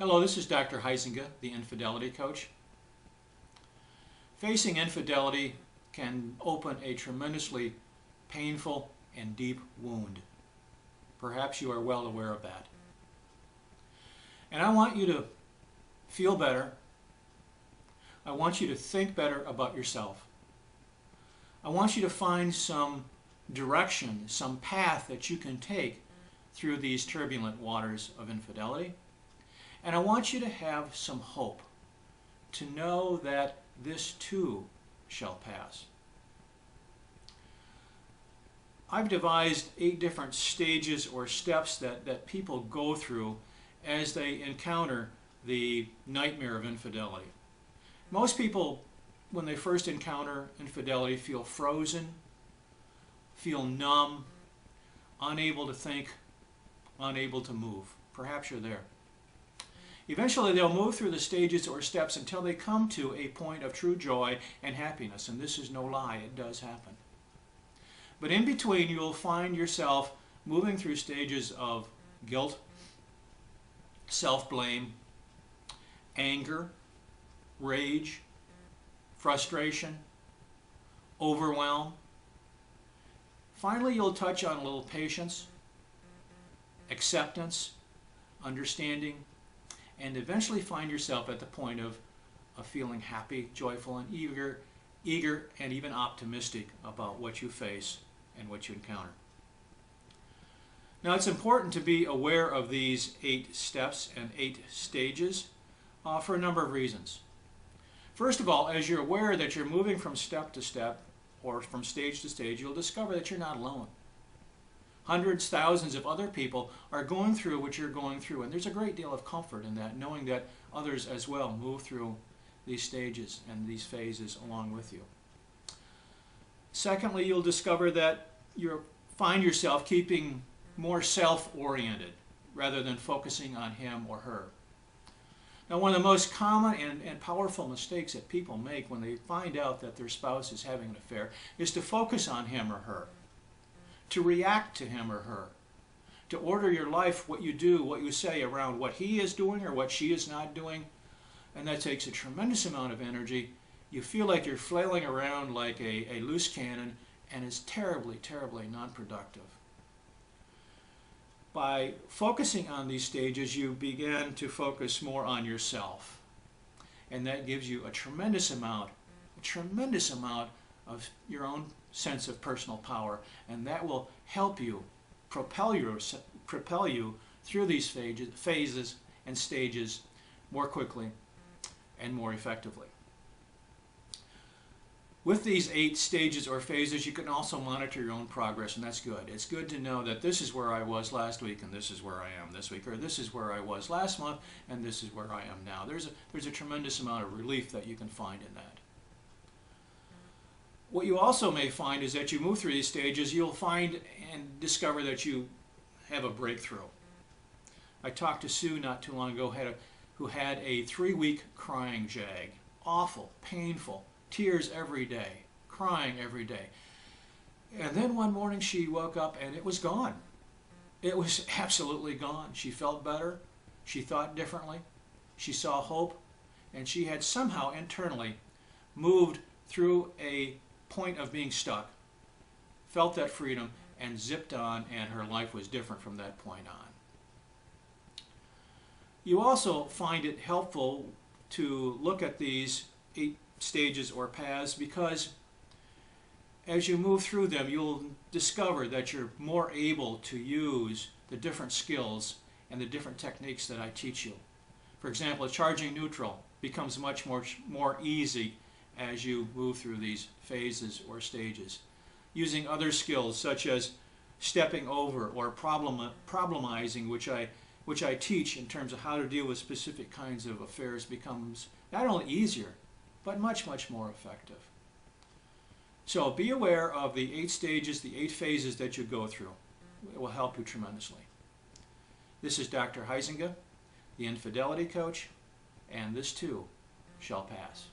Hello, this is Dr. Huizinga, the Infidelity Coach. Facing infidelity can open a tremendously painful and deep wound. Perhaps you are well aware of that. And I want you to feel better. I want you to think better about yourself. I want you to find some direction, some path that you can take through these turbulent waters of infidelity. And I want you to have some hope, to know that this too shall pass. I've devised 8 different stages or steps that people go through as they encounter the nightmare of infidelity. Most people, when they first encounter infidelity, feel frozen, feel numb, unable to think, unable to move. Perhaps you're there. Eventually they'll move through the stages or steps until they come to a point of true joy and happiness. And this is no lie, it does happen. But in between you'll find yourself moving through stages of guilt, self-blame, anger, rage, frustration, overwhelm. Finally you'll touch on a little patience, acceptance, understanding, and eventually find yourself at the point of feeling happy, joyful, and eager and even optimistic about what you face and what you encounter. Now it's important to be aware of these 8 steps and 8 stages for a number of reasons. First of all, as you're aware that you're moving from step to step or from stage to stage, you'll discover that you're not alone. Hundreds, thousands of other people are going through what you're going through, and there's a great deal of comfort in that, knowing that others as well move through these stages and these phases along with you. Secondly, you'll discover that you find yourself keeping more self-oriented rather than focusing on him or her. Now, one of the most common and powerful mistakes that people make when they find out that their spouse is having an affair is to focus on him or her, to react to him or her, to order your life, what you do, what you say around what he is doing or what she is not doing. And that takes a tremendous amount of energy. You feel like you're flailing around like a loose cannon, and it's terribly, terribly non-productive. By focusing on these stages, you begin to focus more on yourself. And that gives you a tremendous amount of your own sense of personal power, and that will help you propel you through these phases and stages more quickly and more effectively. With these 8 stages or phases, you can also monitor your own progress, and that's good. It's good to know that this is where I was last week and this is where I am this week, or this is where I was last month and this is where I am now. There's a tremendous amount of relief that you can find in that. What you also may find is that you move through these stages, you'll find and discover that you have a breakthrough. I talked to Sue not too long ago who had a 3-week crying jag. Awful, painful, tears every day, crying every day. And then one morning she woke up and it was gone. It was absolutely gone. She felt better, she thought differently, she saw hope, and she had somehow internally moved through a point of being stuck, felt that freedom, and zipped on, and her life was different from that point on. You also find it helpful to look at these 8 stages or paths, because as you move through them, you'll discover that you're more able to use the different skills and the different techniques that I teach you. For example, charging neutral becomes much more easy as you move through these phases or stages. Using other skills such as stepping over or problemizing, which I teach in terms of how to deal with specific kinds of affairs, becomes not only easier, but much, much more effective. So be aware of the 8 stages, the 8 phases that you go through. It will help you tremendously. This is Dr. Huizinga, the Infidelity Coach, and this too shall pass.